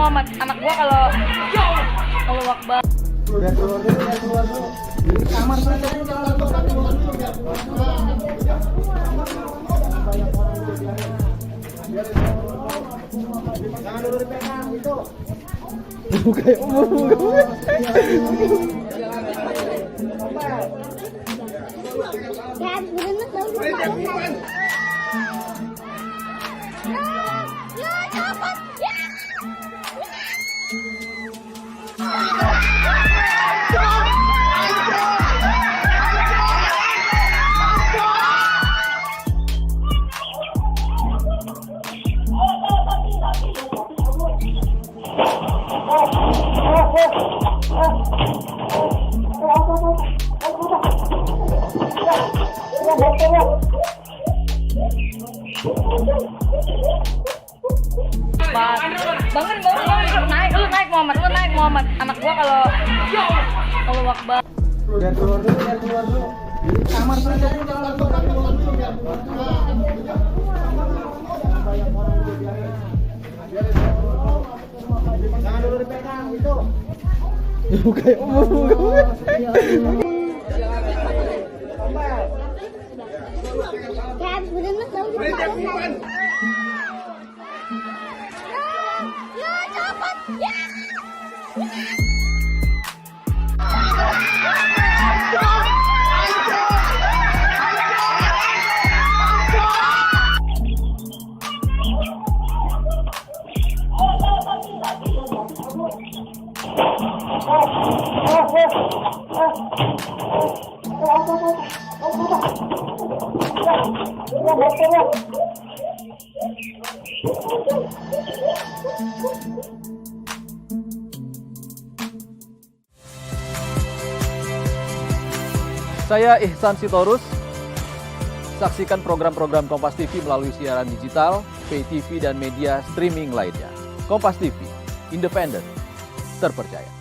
Muhammad. Anak gua kalau wakbar. Biar keluar dulu. Di kamar saja. Jangan dulu dipegang itu. Buka. Ya, bener dong. Ya, dapat. Ya. Bangun, naik Muhammad. Anak gua kalau wakbar. Biar keluar dulu. Di kamar saja. Jangan dulu dipegang itu. Buka. Ya, bener dong. Ya, dapat. Ya. Saya Ihsan Sitorus. Saksikan program-program Kompas TV melalui siaran digital, pay TV, dan media streaming lainnya. Kompas TV, independen, terpercaya.